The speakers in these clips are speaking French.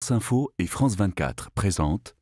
France Info et France 24 présentent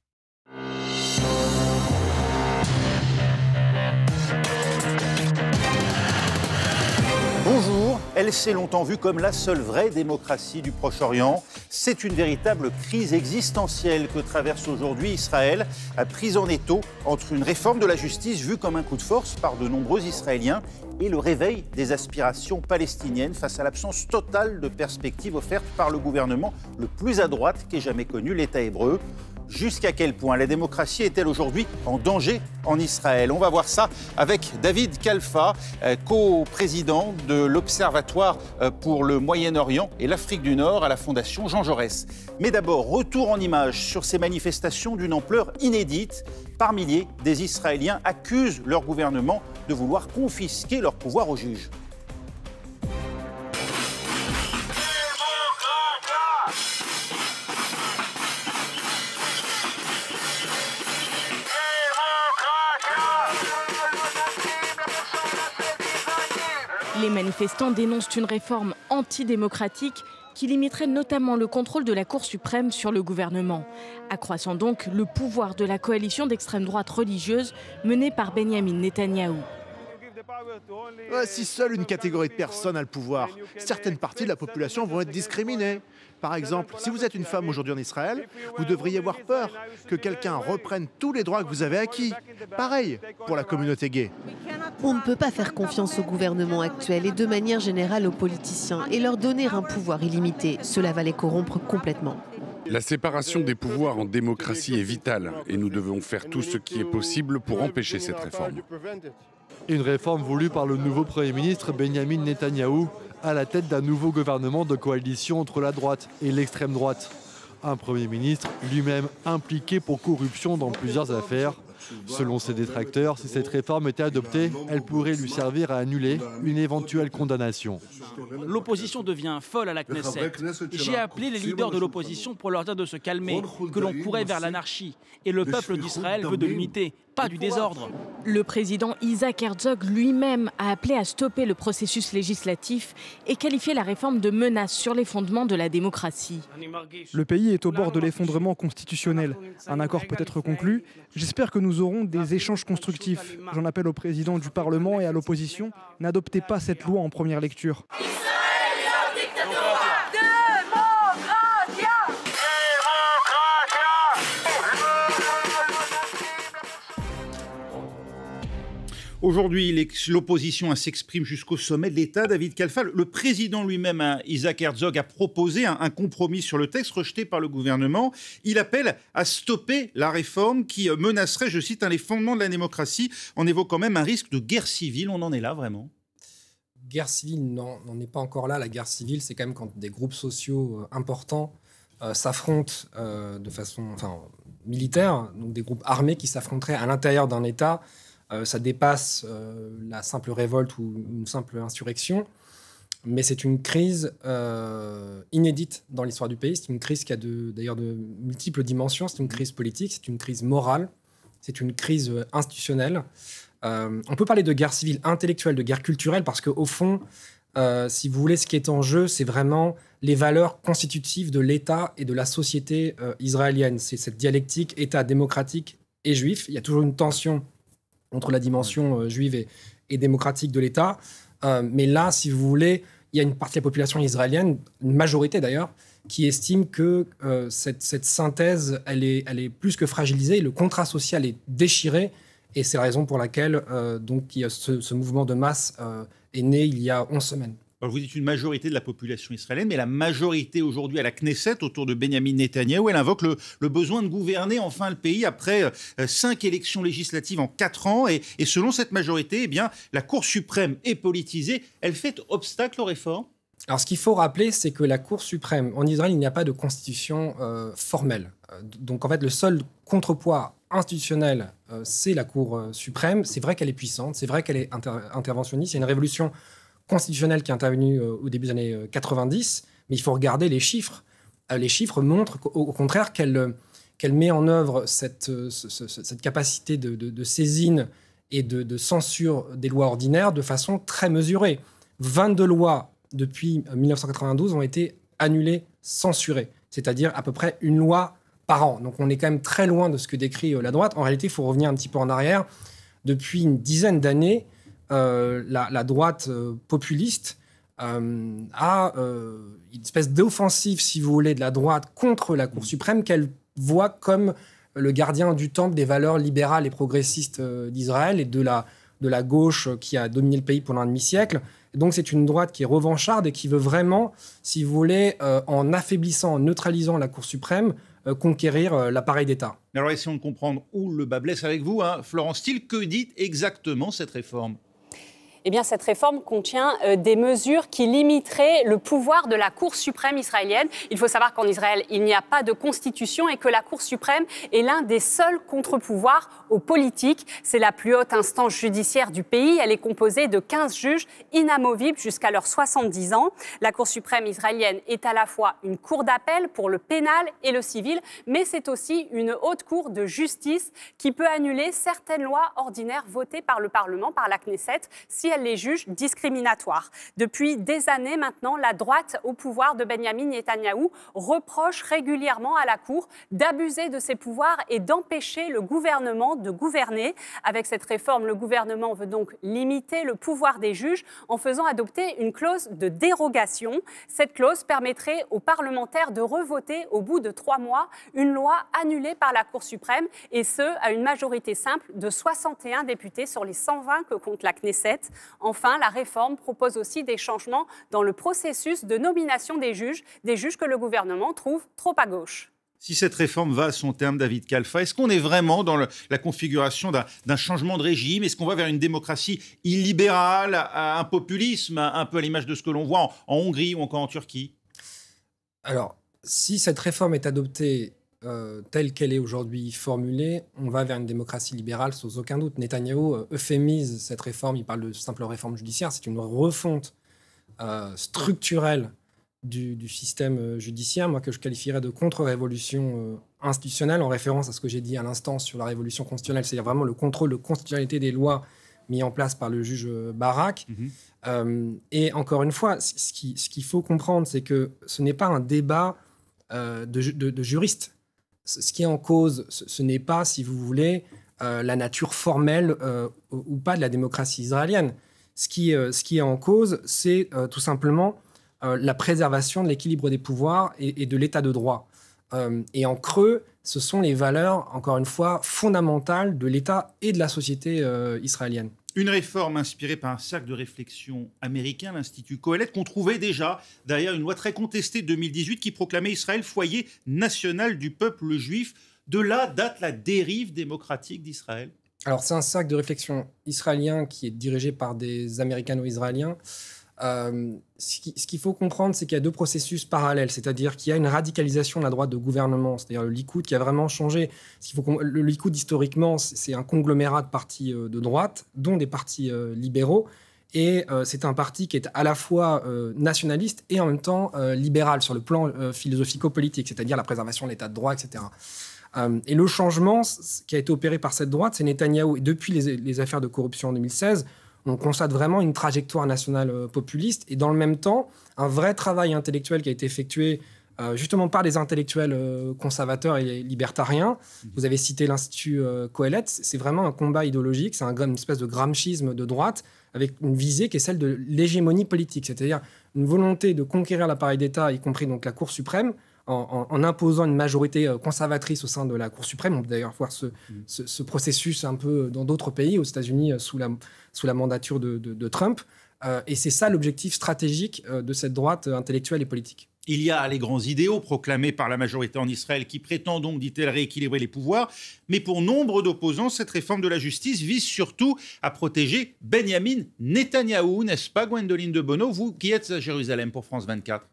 Bonjour, elle s'est longtemps vue comme la seule vraie démocratie du Proche-Orient. C'est une véritable crise existentielle que traverse aujourd'hui Israël, prise en étau entre une réforme de la justice vue comme un coup de force par de nombreux Israéliens et le réveil des aspirations palestiniennes face à l'absence totale de perspectives offertes par le gouvernement le plus à droite qu'ait jamais connu l'État hébreu. Jusqu'à quel point la démocratie est-elle aujourd'hui en danger en Israël? On va voir ça avec David Khalfa, co-président de l'Observatoire pour le Moyen-Orient et l'Afrique du Nord à la Fondation Jean Jaurès. Mais d'abord, retour en images sur ces manifestations d'une ampleur inédite. Par milliers, des Israéliens accusent leur gouvernement de vouloir confisquer leur pouvoir aux juges. Les manifestants dénoncent une réforme antidémocratique qui limiterait notamment le contrôle de la Cour suprême sur le gouvernement, accroissant donc le pouvoir de la coalition d'extrême droite religieuse menée par Benyamin Netanyahou. Si seule une catégorie de personnes a le pouvoir, certaines parties de la population vont être discriminées. Par exemple, si vous êtes une femme aujourd'hui en Israël, vous devriez avoir peur que quelqu'un reprenne tous les droits que vous avez acquis. Pareil pour la communauté gay. On ne peut pas faire confiance au gouvernement actuel et de manière générale aux politiciens et leur donner un pouvoir illimité. Cela va les corrompre complètement. La séparation des pouvoirs en démocratie est vitale et nous devons faire tout ce qui est possible pour empêcher cette réforme. Une réforme voulue par le nouveau Premier ministre Benyamin Netanyahou à la tête d'un nouveau gouvernement de coalition entre la droite et l'extrême droite. Un Premier ministre lui-même impliqué pour corruption dans plusieurs affaires. Selon ses détracteurs, si cette réforme était adoptée, elle pourrait lui servir à annuler une éventuelle condamnation. L'opposition devient folle à la Knesset. J'ai appelé les leaders de l'opposition pour leur dire de se calmer, que l'on courait vers l'anarchie. Et le peuple d'Israël veut de l'unité, pas du désordre. Le président Isaac Herzog lui-même a appelé à stopper le processus législatif et qualifié la réforme de menace sur les fondements de la démocratie. Le pays est au bord de l'effondrement constitutionnel. Un accord peut être conclu. J'espère que nous aurons des échanges constructifs. J'en appelle au président du Parlement et à l'opposition. N'adoptez pas cette loi en première lecture. Aujourd'hui, l'opposition s'exprime jusqu'au sommet de l'État. David Khalfa, le président lui-même, Isaac Herzog, a proposé un compromis sur le texte rejeté par le gouvernement. Il appelle à stopper la réforme qui menacerait, je cite, les fondements de la démocratie, en évoquant même un risque de guerre civile. On en est là, vraiment? Guerre civile, non, on n'est pas encore là. La guerre civile, c'est quand même quand des groupes sociaux importants s'affrontent de façon militaire, donc des groupes armés qui s'affronteraient à l'intérieur d'un État. Ça dépasse la simple révolte ou une simple insurrection, mais c'est une crise inédite dans l'histoire du pays. C'est une crise qui a d'ailleurs de multiples dimensions. C'est une crise politique, c'est une crise morale, c'est une crise institutionnelle. On peut parler de guerre civile intellectuelle, de guerre culturelle, parce qu'au fond, si vous voulez, ce qui est en jeu, c'est vraiment les valeurs constitutives de l'État et de la société israélienne. C'est cette dialectique État démocratique et juif. Il y a toujours une tension entre la dimension juive et démocratique de l'État. Mais là, si vous voulez, il y a une partie de la population israélienne, une majorité d'ailleurs, qui estime que cette synthèse, elle est plus que fragilisée. Le contrat social est déchiré. Et c'est la raison pour laquelle ce mouvement de masse est né il y a 11 semaines. Alors vous dites une majorité de la population israélienne, mais la majorité aujourd'hui à la Knesset, autour de Benyamin Netanyahou, elle invoque le besoin de gouverner enfin le pays après 5 élections législatives en 4 ans. Et selon cette majorité, eh bien, la Cour suprême est politisée. Elle fait obstacle aux réformes? Alors ce qu'il faut rappeler, c'est que la Cour suprême, en Israël, il n'y a pas de constitution formelle. Donc en fait, le seul contrepoids institutionnel, c'est la Cour suprême. C'est vrai qu'elle est puissante, c'est vrai qu'elle est interventionniste. Il y a une révolution constitutionnelle qui est intervenue au début des années 90, mais il faut regarder les chiffres. Les chiffres montrent au contraire qu'elle met en œuvre cette capacité de saisine et de censure des lois ordinaires de façon très mesurée. 22 lois depuis 1992 ont été annulées, censurées. c'est-à-dire à peu près une loi par an. Donc on est quand même très loin de ce que décrit la droite. En réalité, il faut revenir un petit peu en arrière. Depuis une dizaine d'années, la droite populiste a une espèce d'offensive, si vous voulez, de la droite contre la Cour suprême qu'elle voit comme le gardien du temple des valeurs libérales et progressistes d'Israël et de la gauche qui a dominé le pays pendant un demi-siècle. Et donc c'est une droite qui est revancharde et qui veut vraiment, si vous voulez, en affaiblissant, en neutralisant la Cour suprême, conquérir l'appareil d'État. Alors essayons de comprendre où le bât blesse avec vous. Florence Thiel, que dit exactement cette réforme ? Eh bien, cette réforme contient des mesures qui limiteraient le pouvoir de la Cour suprême israélienne. Il faut savoir qu'en Israël, il n'y a pas de constitution et que la Cour suprême est l'un des seuls contre-pouvoirs aux politiques. C'est la plus haute instance judiciaire du pays. Elle est composée de 15 juges inamovibles jusqu'à leurs 70 ans. La Cour suprême israélienne est à la fois une cour d'appel pour le pénal et le civil, mais c'est aussi une haute cour de justice qui peut annuler certaines lois ordinaires votées par le Parlement, par la Knesset, si elle les juge discriminatoires. Depuis des années maintenant, la droite au pouvoir de Benyamin Netanyahou reproche régulièrement à la Cour d'abuser de ses pouvoirs et d'empêcher le gouvernement de gouverner. Avec cette réforme, le gouvernement veut donc limiter le pouvoir des juges en faisant adopter une clause de dérogation. Cette clause permettrait aux parlementaires de revoter au bout de 3 mois une loi annulée par la Cour suprême, et ce, à une majorité simple de 61 députés sur les 120 que compte la Knesset. Enfin, la réforme propose aussi des changements dans le processus de nomination des juges que le gouvernement trouve trop à gauche. Si cette réforme va à son terme, David Kalfa, est-ce qu'on est vraiment dans la configuration d'un changement de régime? Est-ce qu'on va vers une démocratie illibérale, un populisme, un peu à l'image de ce que l'on voit en Hongrie ou encore en Turquie? Alors, si cette réforme est adoptée telle qu'elle est aujourd'hui formulée, on va vers une démocratie libérale sans aucun doute. Netanyahou euphémise cette réforme, il parle de simple réforme judiciaire, c'est une refonte structurelle du système judiciaire, moi que je qualifierais de contre-révolution institutionnelle, en référence à ce que j'ai dit à l'instant sur la révolution constitutionnelle, c'est-à-dire vraiment le contrôle de constitutionnalité des lois mis en place par le juge Barak. Et encore une fois, ce qu'il faut comprendre, c'est que ce n'est pas un débat de juristes. Ce qui est en cause, ce n'est pas, si vous voulez, la nature formelle ou pas de la démocratie israélienne. Ce qui est en cause, c'est tout simplement la préservation de l'équilibre des pouvoirs et de l'état de droit. Et en creux, ce sont les valeurs, encore une fois, fondamentales de l'État et de la société israélienne. Une réforme inspirée par un cercle de réflexion américain, l'Institut Qoheleth, qu'on trouvait déjà derrière une loi très contestée de 2018 qui proclamait Israël foyer national du peuple juif. De là date la dérive démocratique d'Israël. Alors c'est un cercle de réflexion israélien qui est dirigé par des Américano-Israéliens. Ce qu'il faut comprendre, c'est qu'il y a 2 processus parallèles, c'est-à-dire qu'il y a une radicalisation de la droite de gouvernement, c'est-à-dire le Likoud qui a vraiment changé. Le Likoud, historiquement, c'est un conglomérat de partis de droite, dont des partis libéraux, et c'est un parti qui est à la fois nationaliste et en même temps libéral sur le plan philosophico-politique, c'est-à-dire la préservation de l'état de droit, etc. Et le changement qui a été opéré par cette droite, c'est Netanyahou. Et depuis les affaires de corruption en 2016, on constate vraiment une trajectoire nationale populiste et dans le même temps, un vrai travail intellectuel qui a été effectué justement par des intellectuels conservateurs et libertariens. Vous avez cité l'Institut Qoheleth, c'est vraiment un combat idéologique, c'est une espèce de gramscisme de droite avec une visée qui est celle de l'hégémonie politique, c'est-à-dire une volonté de conquérir l'appareil d'État, y compris donc la Cour suprême, en imposant une majorité conservatrice au sein de la Cour suprême. On peut d'ailleurs voir ce processus un peu dans d'autres pays, aux États-Unis, sous la mandature de Trump. Et c'est ça l'objectif stratégique de cette droite intellectuelle et politique. Il y a les grands idéaux proclamés par la majorité en Israël qui prétendent donc, dit-elle, rééquilibrer les pouvoirs. Mais pour nombre d'opposants, cette réforme de la justice vise surtout à protéger Benyamin Netanyahou, n'est-ce pas, Gwendoline de Bono, vous qui êtes à Jérusalem pour France 24?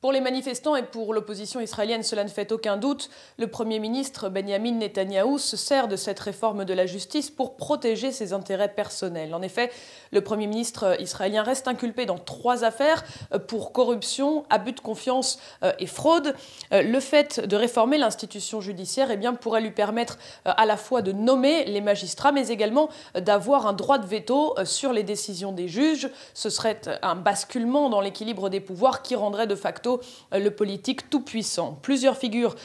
Pour les manifestants et pour l'opposition israélienne, cela ne fait aucun doute. Le Premier ministre Benyamin Netanyahou se sert de cette réforme de la justice pour protéger ses intérêts personnels. En effet, le Premier ministre israélien reste inculpé dans 3 affaires pour corruption, abus de confiance et fraude. Le fait de réformer l'institution judiciaire pourrait lui permettre à la fois de nommer les magistrats, mais également d'avoir un droit de veto sur les décisions des juges. Ce serait un basculement dans l'équilibre des pouvoirs qui rendrait de facto facto le politique tout-puissant. Plusieurs figures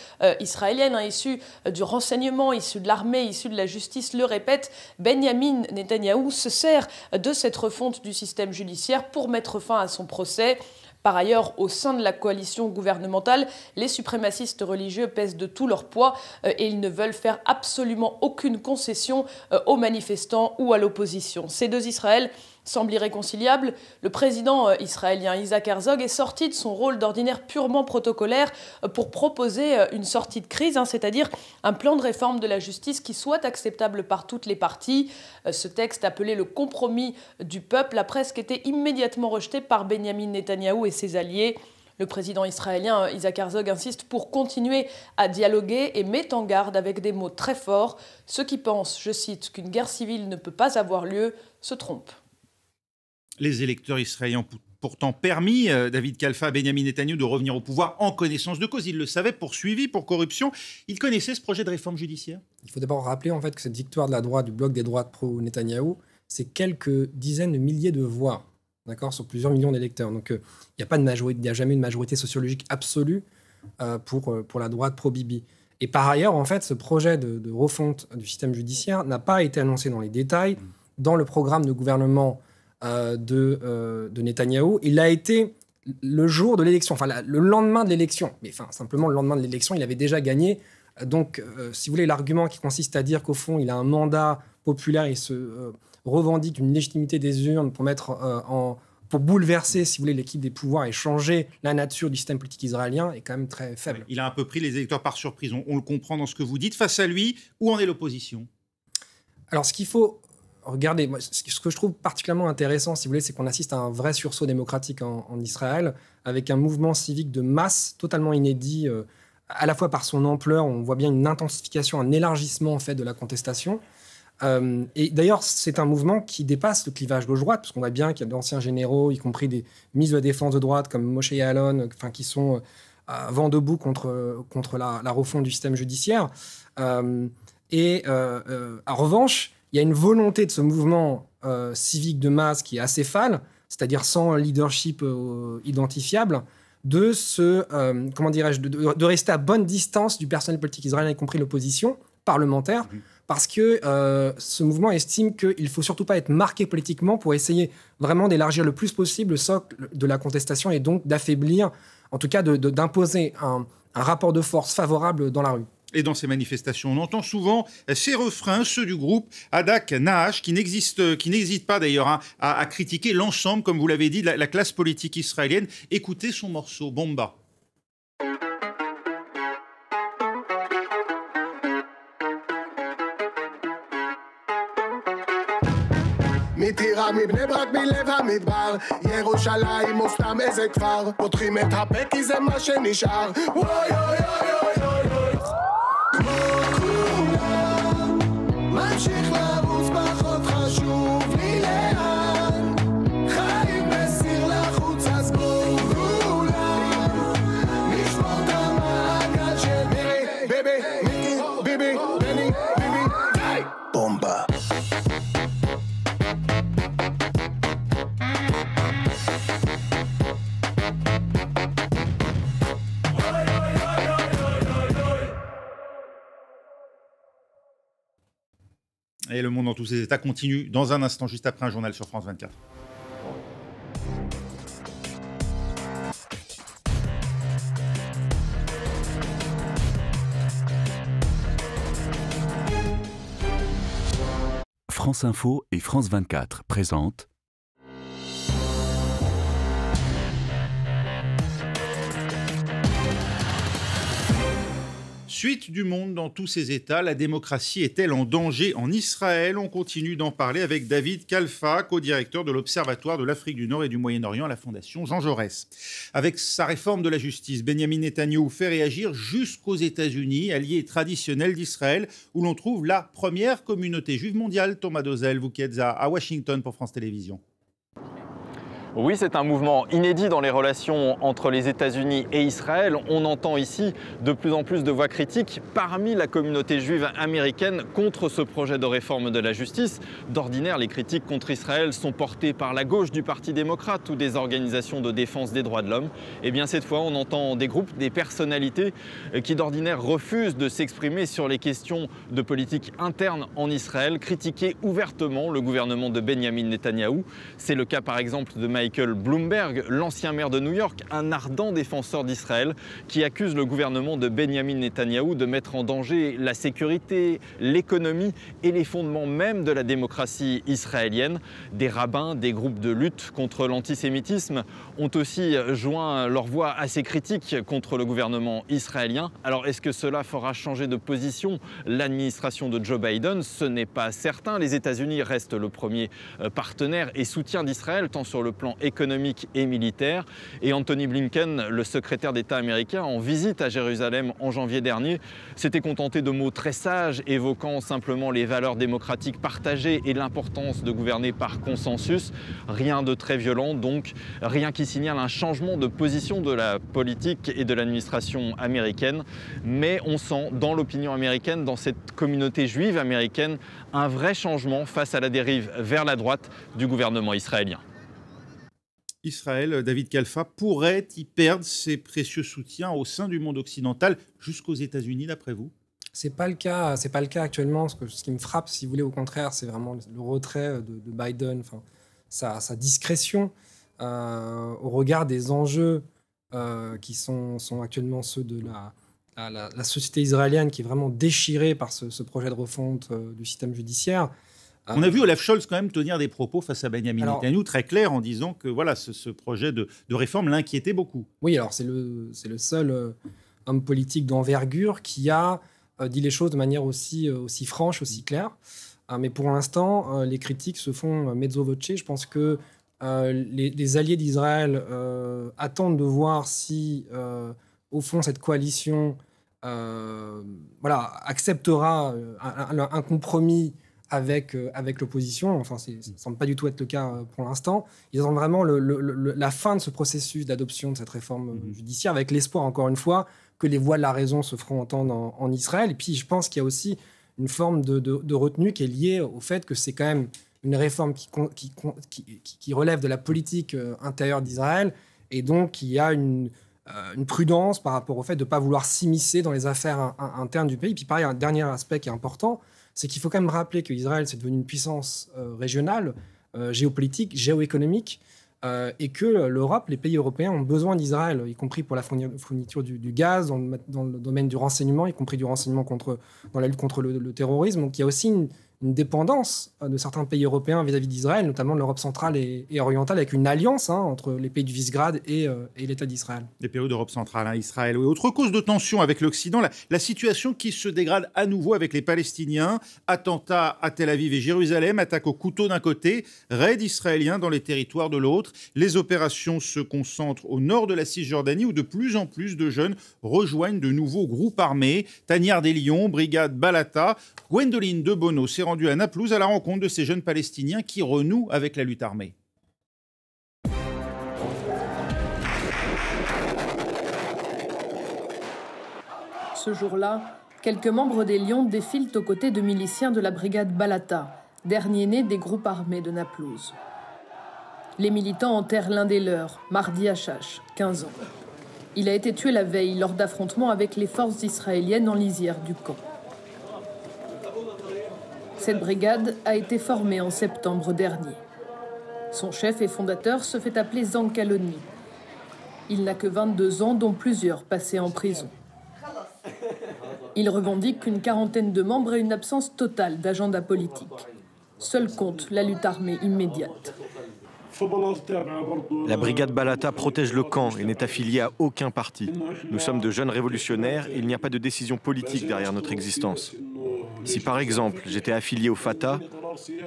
israéliennes issues du renseignement, issues de l'armée, issues de la justice le répètent. Benyamin Netanyahou se sert de cette refonte du système judiciaire pour mettre fin à son procès. Par ailleurs, au sein de la coalition gouvernementale, les suprémacistes religieux pèsent de tout leur poids et ils ne veulent faire absolument aucune concession aux manifestants ou à l'opposition. Ces deux Israël semblent irréconciliables. Le président israélien Isaac Herzog est sorti de son rôle d'ordinaire purement protocolaire pour proposer une sortie de crise, c'est-à-dire un plan de réforme de la justice qui soit acceptable par toutes les parties. Ce texte, appelé le compromis du peuple, a presque été immédiatement rejeté par Benyamin Netanyahou et ses alliés. Le président israélien Isaac Herzog insiste pour continuer à dialoguer et met en garde avec des mots très forts. Ceux qui pensent, je cite, qu'une guerre civile ne peut pas avoir lieu se trompent. Les électeurs israéliens ont pourtant permis David Kalfa à Benyamin Netanyahou de revenir au pouvoir en connaissance de cause. Il le savait, poursuivi pour corruption. Il connaissait ce projet de réforme judiciaire. Il faut d'abord rappeler en fait que cette victoire de la droite, du bloc des droites pro-Netanyahou, c'est quelques dizaines de milliers de voix, d'accord, sur plusieurs millions d'électeurs. Donc il n'y a pas de majorité, il n'y a jamais une majorité sociologique absolue pour la droite pro-Bibi. Et par ailleurs, en fait, ce projet de refonte du système judiciaire n'a pas été annoncé dans les détails dans le programme de gouvernement de Netanyahou. Il a été le jour de l'élection, enfin le lendemain de l'élection, mais enfin simplement le lendemain de l'élection, il avait déjà gagné. Donc, si vous voulez, l'argument qui consiste à dire qu'au fond, il a un mandat populaire, il se revendique une légitimité des urnes pour pour bouleverser, si vous voulez, l'équipe des pouvoirs et changer la nature du système politique israélien est quand même très faible. Il a un peu pris les électeurs par surprise. On le comprend dans ce que vous dites. Face à lui, où en est l'opposition ? Alors, ce qu'il faut regardez, moi, ce que je trouve particulièrement intéressant, si vous voulez, c'est qu'on assiste à un vrai sursaut démocratique en Israël, avec un mouvement civique de masse totalement inédit, à la fois par son ampleur, on voit bien une intensification, un élargissement en fait de la contestation. Et d'ailleurs, c'est un mouvement qui dépasse le clivage gauche-droite, parce qu'on voit bien qu'il y a d'anciens généraux, y compris des ministres de la défense de droite comme Moshe Yaalon, qui sont vent debout contre la refonte du système judiciaire. En revanche, il y a une volonté de ce mouvement civique de masse qui est acéphale, c'est-à-dire sans leadership identifiable, de rester à bonne distance du personnel politique israélien, y compris l'opposition parlementaire, parce que ce mouvement estime qu'il ne faut surtout pas être marqué politiquement pour essayer vraiment d'élargir le plus possible le socle de la contestation et donc d'affaiblir, en tout cas d'imposer un rapport de force favorable dans la rue. Et dans ces manifestations, on entend souvent ces refrains, ceux du groupe Hadak Nahash, qui n'hésite pas d'ailleurs à critiquer l'ensemble, comme vous l'avez dit, de la classe politique israélienne. Écoutez son morceau, Bomba. מטירה מבני ברק מלב המדבר ירושלים או סתם איזה כפר פותחים את הפה כי זה מה שנשאר וואי אוי אוי אוי אוי אוי כמו כולם ממשיך לרוץ פחות חשוב לי לאן חיים בסיר לחוץ אז כולם נשמור את המעגל של ביבי מיקי ביבי בני ביבי די בומבה Et le monde dans tous ses états continue dans un instant, juste après un journal sur France 24. France Info et France 24 présentent Suite du monde dans tous ses états, la démocratie est-elle en danger en Israël ? On continue d'en parler avec David Kalfa, co-directeur de l'Observatoire de l'Afrique du Nord et du Moyen-Orient à la Fondation Jean Jaurès. Avec sa réforme de la justice, Benyamin Netanyahou fait réagir jusqu'aux États-Unis, alliés traditionnels d'Israël, où l'on trouve la première communauté juive mondiale. Thomas Dozel, vous qui êtes à Washington pour France Télévisions. Oui, c'est un mouvement inédit dans les relations entre les États-Unis et Israël. On entend ici de plus en plus de voix critiques parmi la communauté juive américaine contre ce projet de réforme de la justice. D'ordinaire, les critiques contre Israël sont portées par la gauche du Parti démocrate ou des organisations de défense des droits de l'homme. Et bien cette fois, on entend des groupes, des personnalités qui d'ordinaire refusent de s'exprimer sur les questions de politique interne en Israël, critiquer ouvertement le gouvernement de Benjamin Netanyahou. C'est le cas par exemple de Michael Bloomberg, l'ancien maire de New York, un ardent défenseur d'Israël, qui accuse le gouvernement de Benjamin Netanyahou de mettre en danger la sécurité, l'économie et les fondements même de la démocratie israélienne. Des rabbins, des groupes de lutte contre l'antisémitisme ont aussi joint leur voix à ces critiques contre le gouvernement israélien. Alors est-ce que cela fera changer de position l'administration de Joe Biden? Ce n'est pas certain. Les États-Unis restent le premier partenaire et soutien d'Israël, tant sur le plan économique et militaire. Et Anthony Blinken, le secrétaire d'État américain, en visite à Jérusalem en janvier dernier, s'était contenté de mots très sages, évoquant simplement les valeurs démocratiques partagées et l'importance de gouverner par consensus. Rien de très violent, donc rien qui signale un changement de position de la politique et de l'administration américaine. Mais on sent dans l'opinion américaine, dans cette communauté juive américaine, un vrai changement face à la dérive vers la droite du gouvernement israélien. Israël, David Kalfa, pourrait y perdre ses précieux soutiens au sein du monde occidental jusqu'aux États-Unis, d'après vous? C'est pas le cas actuellement. Ce qui me frappe, si vous voulez, au contraire, c'est vraiment le retrait de Biden, enfin, sa discrétion au regard des enjeux qui sont actuellement ceux de la société israélienne, qui est vraiment déchirée par ce projet de refonte du système judiciaire. On a vu Olaf Scholz quand même tenir des propos face à Benjamin Netanyahou très clairs en disant que voilà, ce projet de réforme l'inquiétait beaucoup. Oui, alors c'est le seul homme politique d'envergure qui a dit les choses de manière aussi franche, aussi claire. Mais pour l'instant, les critiques se font mezzo voce. Je pense que les alliés d'Israël attendent de voir si, au fond, cette coalition acceptera un compromis avec l'opposition. Enfin, ça ne semble pas du tout être le cas pour l'instant. Ils attendent vraiment la fin de ce processus d'adoption de cette réforme judiciaire, avec l'espoir, encore une fois, que les voix de la raison se feront entendre en Israël. Et puis, je pense qu'il y a aussi une forme de retenue qui est liée au fait que c'est quand même une réforme qui relève de la politique intérieure d'Israël, et donc il y a une prudence par rapport au fait de ne pas vouloir s'immiscer dans les affaires internes du pays. Puis pareil, un dernier aspect qui est important, c'est qu'il faut quand même rappeler qu'Israël, c'est devenu une puissance régionale, géopolitique, géoéconomique, et que l'Europe, les pays européens ont besoin d'Israël, y compris pour la fourniture du gaz, dans le domaine du renseignement, y compris du renseignement dans la lutte contre le terrorisme. Donc il y a aussi une dépendance de certains pays européens vis-à-vis d'Israël, notamment de l'Europe centrale et orientale, avec une alliance entre les pays du Visegrad et l'État d'Israël. Les pays d'Europe centrale, Israël. Oui. Autre cause de tension avec l'Occident, la situation qui se dégrade à nouveau avec les Palestiniens. Attentats à Tel Aviv et Jérusalem, attaques au couteau d'un côté, raids israéliens dans les territoires de l'autre. Les opérations se concentrent au nord de la Cisjordanie, où de plus en plus de jeunes rejoignent de nouveaux groupes armés. Tanière des Lions, Brigade Balata, Gwendoline de Bono s'est rendue à Naplouse à la rencontre de ces jeunes Palestiniens qui renouent avec la lutte armée. Ce jour-là, quelques membres des Lions défilent aux côtés de miliciens de la brigade Balata, dernier né des groupes armés de Naplouse. Les militants enterrent l'un des leurs, Mardi Hachash, 15 ans. Il a été tué la veille lors d'affrontements avec les forces israéliennes en lisière du camp. Cette brigade a été formée en septembre dernier. Son chef et fondateur se fait appeler Zankaloni. Il n'a que 22 ans, dont plusieurs passés en prison. Il revendique une quarantaine de membres et une absence totale d'agenda politique. Seul compte la lutte armée immédiate. La brigade Balata protège le camp et n'est affiliée à aucun parti. Nous sommes de jeunes révolutionnaires et il n'y a pas de décision politique derrière notre existence. Si par exemple j'étais affilié au Fatah,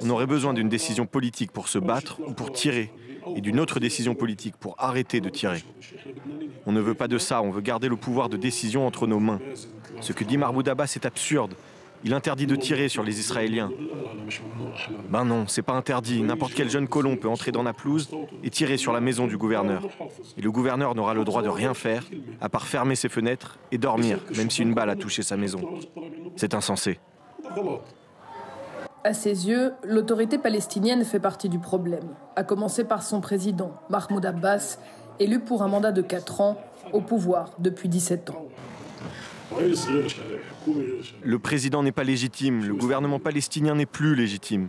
on aurait besoin d'une décision politique pour se battre ou pour tirer, et d'une autre décision politique pour arrêter de tirer. On ne veut pas de ça, on veut garder le pouvoir de décision entre nos mains. Ce que dit Mahmoud Abbas est absurde. Il interdit de tirer sur les Israéliens. Ben non, c'est pas interdit. N'importe quel jeune colon peut entrer dans Naplouse et tirer sur la maison du gouverneur. Et le gouverneur n'aura le droit de rien faire, à part fermer ses fenêtres et dormir, même si une balle a touché sa maison. C'est insensé. À ses yeux, l'autorité palestinienne fait partie du problème, à commencer par son président, Mahmoud Abbas, élu pour un mandat de 4 ans, au pouvoir depuis 17 ans. Le président n'est pas légitime, le gouvernement palestinien n'est plus légitime.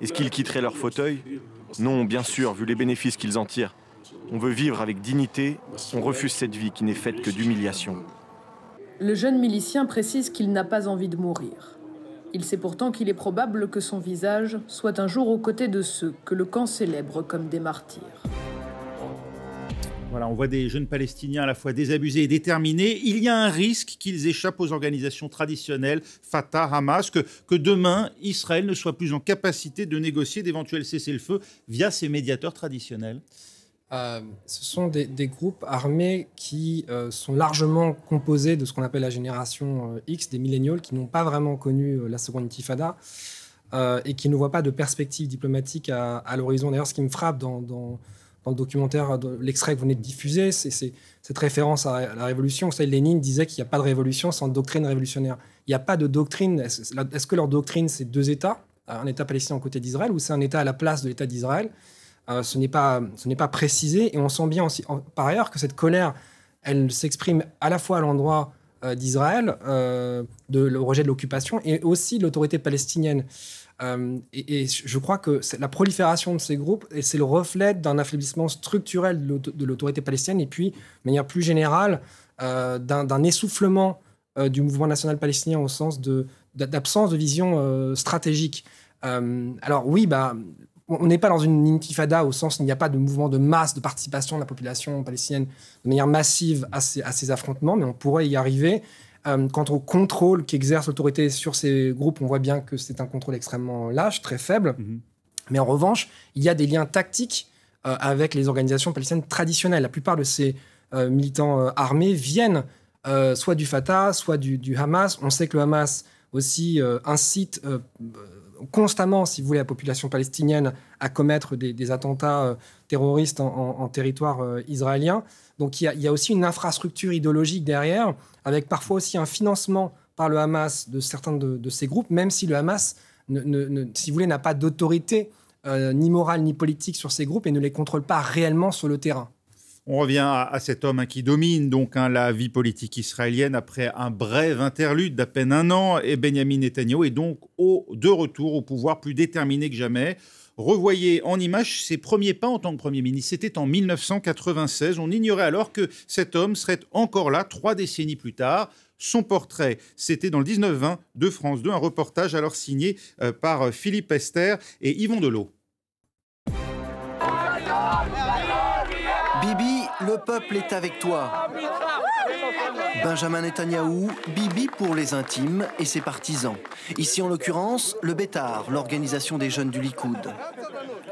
Est-ce qu'ils quitteraient leur fauteuil? Non, bien sûr, vu les bénéfices qu'ils en tirent. On veut vivre avec dignité, on refuse cette vie qui n'est faite que d'humiliation. Le jeune milicien précise qu'il n'a pas envie de mourir. Il sait pourtant qu'il est probable que son visage soit un jour aux côtés de ceux que le camp célèbre comme des martyrs. Voilà, on voit des jeunes Palestiniens à la fois désabusés et déterminés. Il y a un risque qu'ils échappent aux organisations traditionnelles, Fatah, Hamas, que demain, Israël ne soit plus en capacité de négocier d'éventuels cessez-le-feu via ses médiateurs traditionnels. Ce sont des groupes armés qui sont largement composés de ce qu'on appelle la génération X, des milléniaux, qui n'ont pas vraiment connu la seconde intifada et qui ne voient pas de perspective diplomatique à l'horizon. D'ailleurs, ce qui me frappe dans le documentaire, l'extrait que vous venez de diffuser, c'est cette référence à la révolution. Vous savez, Lénine disait qu'il n'y a pas de révolution sans doctrine révolutionnaire. Il n'y a pas de doctrine. Est-ce que leur doctrine, c'est 2 États, un État palestinien aux côtés d'Israël, ou c'est un État à la place de l'État d'Israël? Ce n'est pas précisé, et on sent bien aussi, par ailleurs, que cette colère, elle s'exprime à la fois à l'endroit d'Israël, le rejet de l'occupation, et aussi de l'autorité palestinienne. Et je crois que la prolifération de ces groupes, c'est le reflet d'un affaiblissement structurel de l'autorité palestinienne, et puis, de manière plus générale, d'un essoufflement du mouvement national palestinien au sens d'absence de vision stratégique. Alors oui, on n'est pas dans une intifada au sens où il n'y a pas de mouvement de masse, de participation de la population palestinienne de manière massive à ces affrontements, mais on pourrait y arriver. Quant au contrôle qu'exerce l'autorité sur ces groupes, on voit bien que c'est un contrôle extrêmement lâche, très faible. Mais en revanche, il y a des liens tactiques avec les organisations palestiniennes traditionnelles. La plupart de ces militants armés viennent soit du Fatah, soit du Hamas. On sait que le Hamas aussi incite constamment, si vous voulez, la population palestinienne à commettre des attentats terroristes en territoire israélien. Donc il y a aussi une infrastructure idéologique derrière, avec parfois aussi un financement par le Hamas de certains de ces groupes, même si le Hamas, si vous voulez, n'a pas d'autorité ni morale ni politique sur ces groupes et ne les contrôle pas réellement sur le terrain. On revient à cet homme qui domine donc la vie politique israélienne après un bref interlude d'à peine 1 an. Et Benyamin Netanyahou est donc de retour au pouvoir, plus déterminé que jamais. Revoyez en images ses premiers pas en tant que Premier ministre. C'était en 1996. On ignorait alors que cet homme serait encore là 3 décennies plus tard. Son portrait, c'était dans le 19-20 de France 2, un reportage alors signé par Philippe Esther et Yvon Delot. Bibi, le peuple est avec toi. Benjamin Netanyahou, Bibi pour les intimes et ses partisans. Ici en l'occurrence, le Bétar, l'organisation des jeunes du Likoud.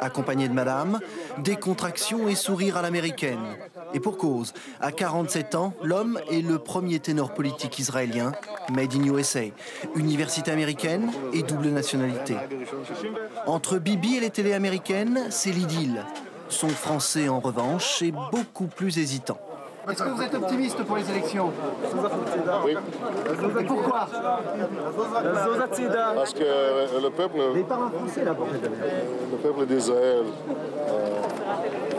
Accompagné de madame, décontraction et sourire à l'américaine. Et pour cause, à 47 ans, l'homme est le premier ténor politique israélien, made in USA, université américaine et double nationalité. Entre Bibi et les télés américaines, c'est l'idylle. Son français, en revanche, est beaucoup plus hésitant. Est-ce que vous êtes optimiste pour les élections? Oui. Pourquoi? Parce que le peuple... Mais par un français, là, pour le peuple d'Israël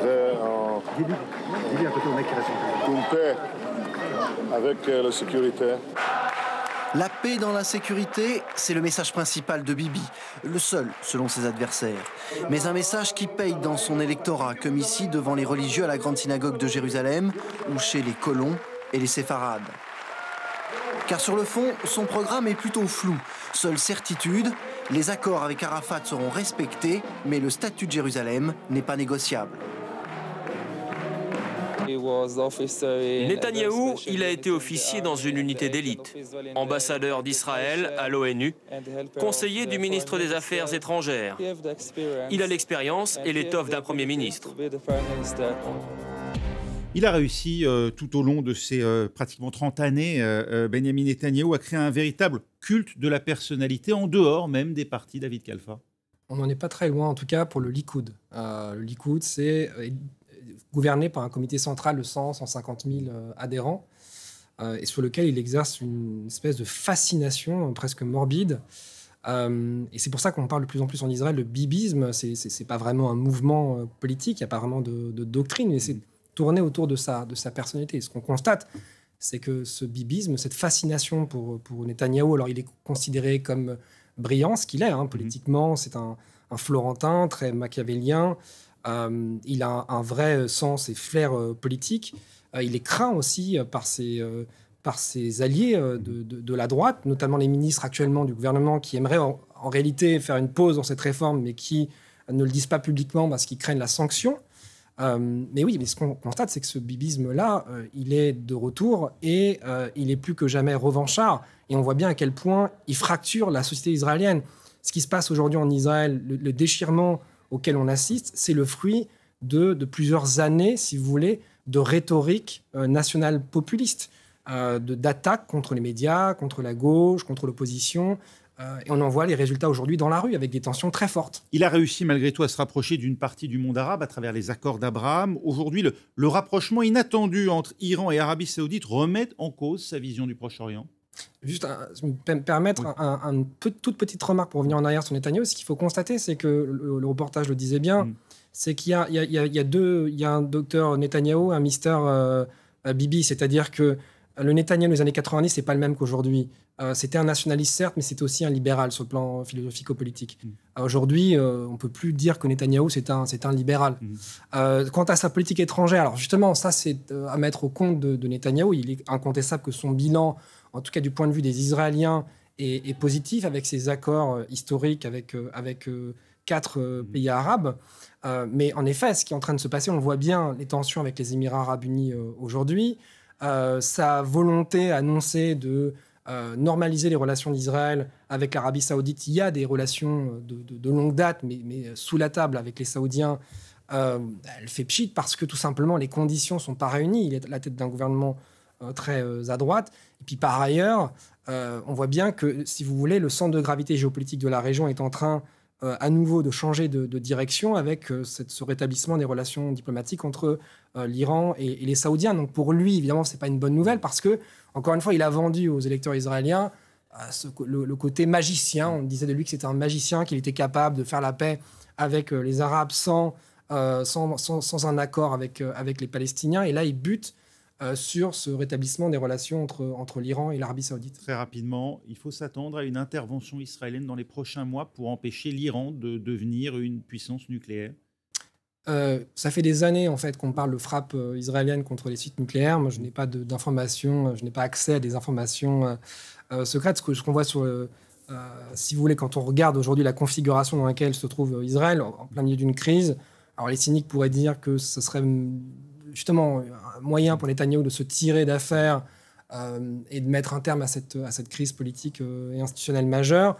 est en paix avec la sécurité. La paix dans la sécurité, c'est le message principal de Bibi, le seul selon ses adversaires. Mais un message qui paye dans son électorat, comme ici devant les religieux à la grande synagogue de Jérusalem ou chez les colons et les séfarades. Car sur le fond, son programme est plutôt flou. Seule certitude, les accords avec Arafat seront respectés, mais le statut de Jérusalem n'est pas négociable. Netanyahou, il a été officier dans une unité d'élite, ambassadeur d'Israël à l'ONU, conseiller du ministre des Affaires étrangères. Il a l'expérience et l'étoffe d'un Premier ministre. Il a réussi tout au long de ses pratiquement 30 années, Benyamin Netanyahou, à créer un véritable culte de la personnalité en dehors même des partis, David Kalfa. On n'en est pas très loin, en tout cas pour le Likoud. Le Likoud, c'est gouverné par un comité central de 100-150 000 adhérents et sur lequel il exerce une espèce de fascination presque morbide. Et c'est pour ça qu'on parle de plus en plus en Israël de bibisme. C'est pas vraiment un mouvement politique, il n'y a pas vraiment de doctrine, mais c'est tourné autour de sa personnalité. Et ce qu'on constate, c'est que ce bibisme, cette fascination pour Netanyahou, alors il est considéré comme brillant, ce qu'il est, politiquement, c'est un Florentin très machiavélien, il a un vrai sens et flair politique, il est craint aussi par ses alliés de la droite, notamment les ministres actuellement du gouvernement qui aimeraient en réalité faire une pause dans cette réforme, mais qui ne le disent pas publiquement parce qu'ils craignent la sanction. Mais oui, mais ce qu'on constate, c'est que ce bibisme-là, il est de retour et il est plus que jamais revanchard. Et on voit bien à quel point il fracture la société israélienne. Ce qui se passe aujourd'hui en Israël, le déchirement auquel on assiste, c'est le fruit de plusieurs années, si vous voulez, de rhétorique nationale populiste, d'attaques contre les médias, contre la gauche, contre l'opposition. Et on en voit les résultats aujourd'hui dans la rue, avec des tensions très fortes. Il a réussi malgré tout à se rapprocher d'une partie du monde arabe à travers les accords d'Abraham. Aujourd'hui, le rapprochement inattendu entre Iran et Arabie Saoudite remet en cause sa vision du Proche-Orient. Juste me permettre une toute petite remarque pour revenir en arrière sur Netanyahou. Ce qu'il faut constater, c'est que le reportage le disait bien, c'est qu'il y a un docteur Netanyahou, un mister Bibi, c'est-à-dire que le Netanyahou des années 90, c'est pas le même qu'aujourd'hui. C'était un nationaliste, certes, mais c'était aussi un libéral sur le plan philosophico-politique. Aujourd'hui, on ne peut plus dire que Netanyahou, c'est un libéral. Quant à sa politique étrangère, alors justement, ça, c'est à mettre au compte de Netanyahou. Il est incontestable que son bilan, en tout cas du point de vue des Israéliens, est positif avec ses accords historiques avec 4 pays arabes. Mais en effet, ce qui est en train de se passer, on voit bien les tensions avec les Émirats arabes unis aujourd'hui. Sa volonté annoncée de normaliser les relations d'Israël avec l'Arabie Saoudite. Il y a des relations de longue date, mais sous la table avec les Saoudiens. Elle fait pchit parce que tout simplement les conditions ne sont pas réunies. Il est à la tête d'un gouvernement très à droite. Et puis par ailleurs, on voit bien que, si vous voulez, le centre de gravité géopolitique de la région est en train à nouveau de changer de direction avec ce rétablissement des relations diplomatiques entre l'Iran et les Saoudiens. Donc pour lui, évidemment, ce n'est pas une bonne nouvelle parce que, encore une fois, il a vendu aux électeurs israéliens le côté magicien. On disait de lui que c'était un magicien, qu'il était capable de faire la paix avec les Arabes sans un accord avec les Palestiniens. Et là, il bute sur ce rétablissement des relations entre l'Iran et l'Arabie Saoudite. Très rapidement, il faut s'attendre à une intervention israélienne dans les prochains mois pour empêcher l'Iran de devenir une puissance nucléaire. Ça fait des années en fait qu'on parle de frappe israélienne contre les sites nucléaires. Moi, je n'ai pas d'informations, je n'ai pas accès à des informations secrètes. Ce qu'on voit sur, si vous voulez, quand on regarde aujourd'hui la configuration dans laquelle se trouve Israël, en plein milieu d'une crise, alors les cyniques pourraient dire que ce serait justement un moyen pour Netanyahou de se tirer d'affaire et de mettre un terme à cette crise politique et institutionnelle majeure.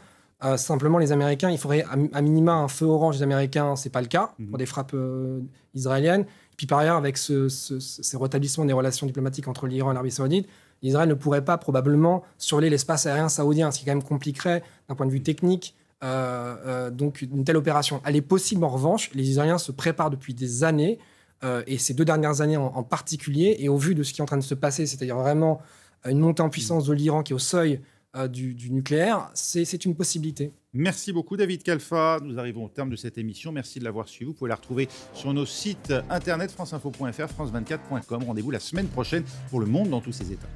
Simplement, les Américains, il faudrait à minima un feu orange des Américains, c'est pas le cas pour des frappes israéliennes. Et puis par ailleurs, avec ces rétablissements des relations diplomatiques entre l'Iran et l'Arabie Saoudite, Israël ne pourrait pas probablement surveiller l'espace aérien saoudien, ce qui quand même compliquerait d'un point de vue technique donc une telle opération. Elle est possible en revanche. Les Israéliens se préparent depuis des années et ces 2 dernières années en particulier. Et au vu de ce qui est en train de se passer, c'est-à-dire vraiment une montée en puissance de l'Iran qui est au seuil du nucléaire, c'est une possibilité. Merci beaucoup David Kalfa. Nous arrivons au terme de cette émission. Merci de l'avoir suivi. Vous pouvez la retrouver sur nos sites internet franceinfo.fr, france24.com. Rendez-vous la semaine prochaine pour Le Monde dans tous ses états.